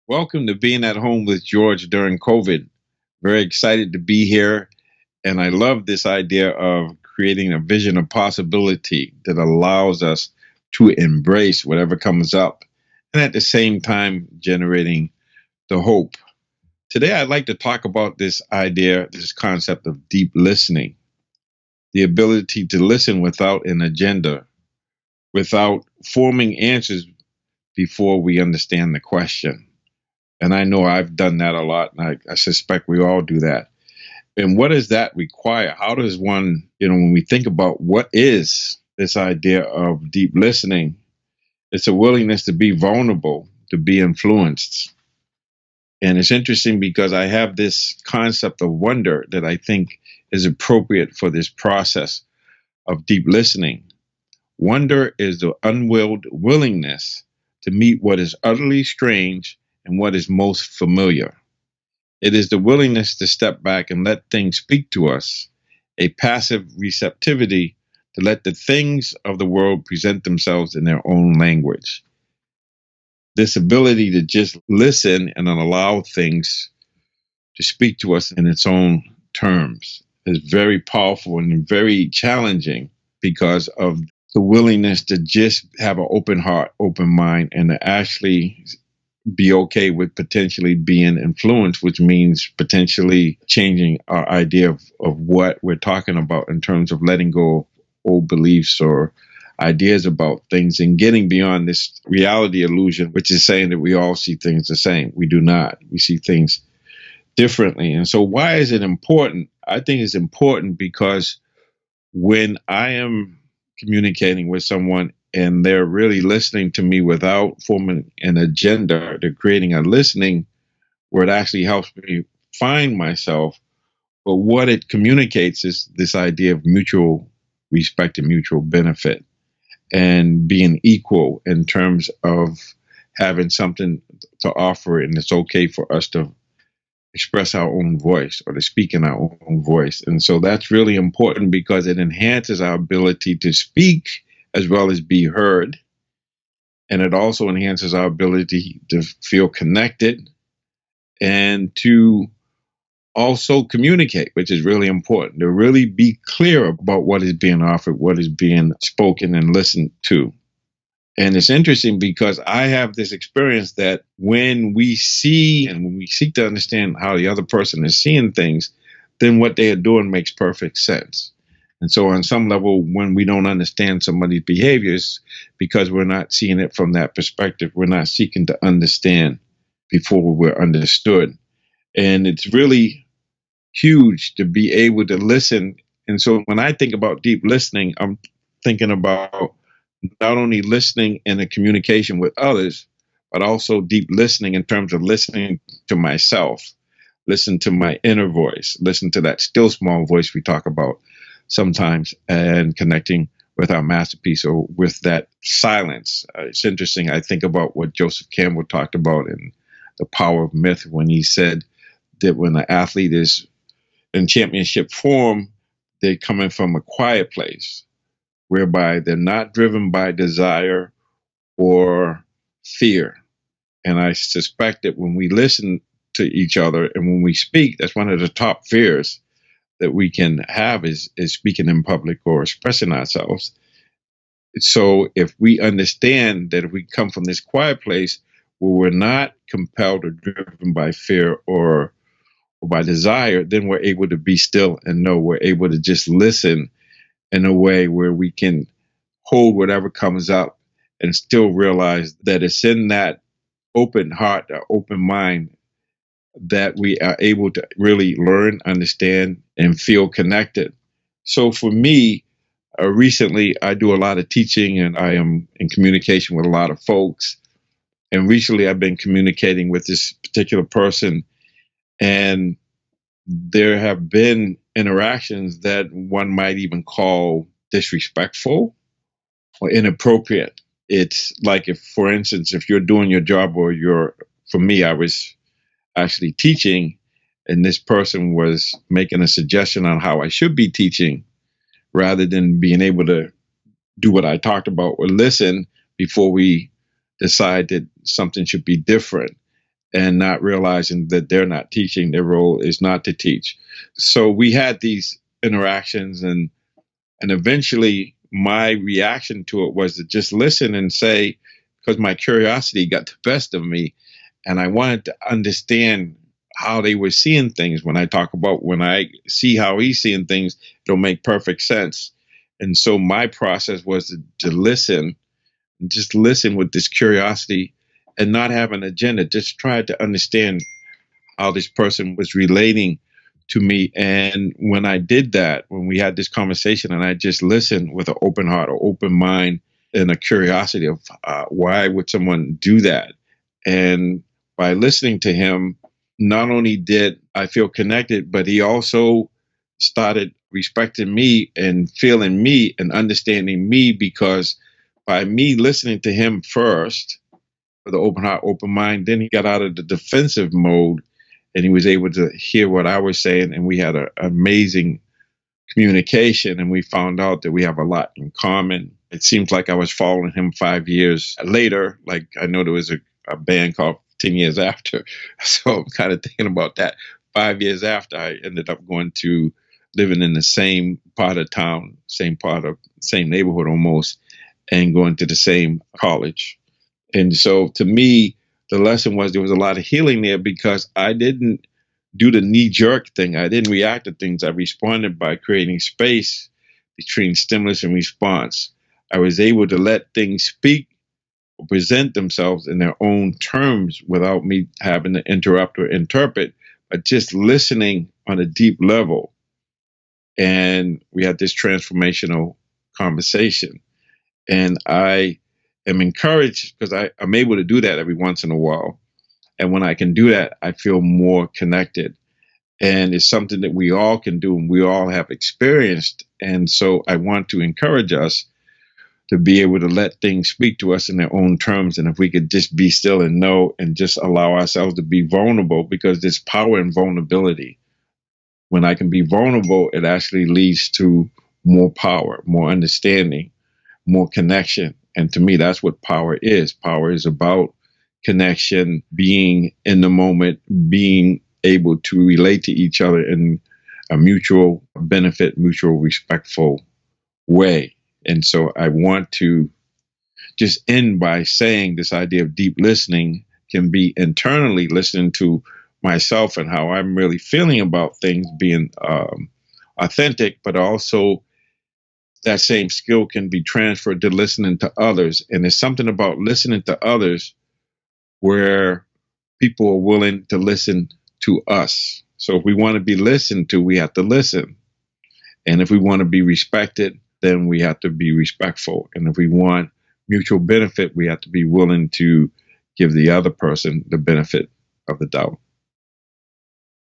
Welcome to Being at Home with George during COVID. Very excited to be here. And I love this idea of creating a vision of possibility that allows us to embrace whatever comes up and at the same time generating the hope. Today, I'd like to talk about this idea, this concept of deep listening, the ability to listen without an agenda, without forming answers before we understand the question. And I know I've done that a lot, and I suspect we all do that. And what does that require? How does one, when we think about what is this idea of deep listening, it's a willingness to be vulnerable, to be influenced. And it's interesting because I have this concept of wonder that I think is appropriate for this process of deep listening. Wonder is the unwilled willingness to meet what is utterly strange and what is most familiar. It is the willingness to step back and let things speak to us, a passive receptivity to let the things of the world present themselves in their own language. This ability to just listen and allow things to speak to us in its own terms is very powerful and very challenging because of the willingness to just have an open heart, open mind, and to actually be okay with potentially being influenced, which means potentially changing our idea of what we're talking about in terms of letting go of old beliefs or ideas about things and getting beyond this reality illusion, which is saying that we all see things the same. We do not. We see things differently. And so why is it important? I think it's important because when I am communicating with someone and they're really listening to me without forming an agenda, they're creating a listening where it actually helps me find myself. But what it communicates is this idea of mutual respect and mutual benefit and being equal in terms of having something to offer. And it's okay for us to express our own voice or to speak in our own voice. And so that's really important because it enhances our ability to speak as well as be heard. And it also enhances our ability to feel connected and to also communicate, which is really important, to really be clear about what is being offered, what is being spoken and listened to. And it's interesting because I have this experience that when we see and when we seek to understand how the other person is seeing things, then what they are doing makes perfect sense. And so on some level, when we don't understand somebody's behaviors, because we're not seeing it from that perspective, we're not seeking to understand before we're understood. And it's really huge to be able to listen. And so when I think about deep listening, I'm thinking about not only listening in a communication with others, but also deep listening in terms of listening to myself, listen to my inner voice, listen to that still small voice we talk about sometimes, and connecting with our masterpiece or with that silence. It's interesting. I think about what Joseph Campbell talked about in The Power of Myth when he said that when an athlete is in championship form, they're coming from a quiet place whereby they're not driven by desire or fear. And I suspect that when we listen to each other and when we speak, that's one of the top fears that we can have is speaking in public or expressing ourselves. So if we understand that if we come from this quiet place where we're not compelled or driven by fear or by desire, then we're able to be still and know. We're able to just listen in a way where we can hold whatever comes up and still realize that it's in that open heart, open mind, that we are able to really learn, understand, and feel connected. So for me, recently I do a lot of teaching and I am in communication with a lot of folks. And recently I've been communicating with this particular person, and there have been interactions that one might even call disrespectful or inappropriate. It's like if, for instance, if you're doing your job or for me, I was actually teaching and this person was making a suggestion on how I should be teaching rather than being able to do what I talked about or listen before we decide that something should be different. and not realizing that they're not teaching. Their role is not to teach. So we had these interactions, and eventually my reaction to it was to just listen and say, because my curiosity got the best of me, and I wanted to understand how they were seeing things. When I see how he's seeing things, it'll make perfect sense. And so my process was to listen, just listen with this curiosity and not have an agenda, just try to understand how this person was relating to me. And when I did that, when we had this conversation and I just listened with an open heart or open mind and a curiosity of why would someone do that? And by listening to him, not only did I feel connected, but he also started respecting me and feeling me and understanding me, because by me listening to him first with an open heart, open mind, then he got out of the defensive mode and he was able to hear what I was saying. And we had an amazing communication, and we found out that we have a lot in common. It seems like I was following him 5 years later. Like, I know there was a band called 10 Years After. So I'm kind of thinking about that. 5 years after, I ended up going to living in the same part of town, same neighborhood almost, and going to the same college. And so to me, the lesson was there was a lot of healing there, because I didn't do the knee-jerk thing. I didn't react to things. I responded by creating space between stimulus and response. I was able to let things speak or present themselves in their own terms without me having to interrupt or interpret, but just listening on a deep level. And we had this transformational conversation. And I am encouraged because I'm able to do that every once in a while. And when I can do that, I feel more connected. And it's something that we all can do and we all have experienced. And so I want to encourage us to be able to let things speak to us in their own terms. And if we could just be still and know and just allow ourselves to be vulnerable, because there's power in vulnerability. When I can be vulnerable, it actually leads to more power, more understanding, more connection. And to me, that's what power is. Power is about connection, being in the moment, being able to relate to each other in a mutual benefit, mutual respectful way. And so I want to just end by saying this idea of deep listening can be internally listening to myself and how I'm really feeling about things, being authentic, but also that same skill can be transferred to listening to others. And there's something about listening to others where people are willing to listen to us. So if we want to be listened to, we have to listen. And if we want to be respected, then we have to be respectful. And if we want mutual benefit, we have to be willing to give the other person the benefit of the doubt.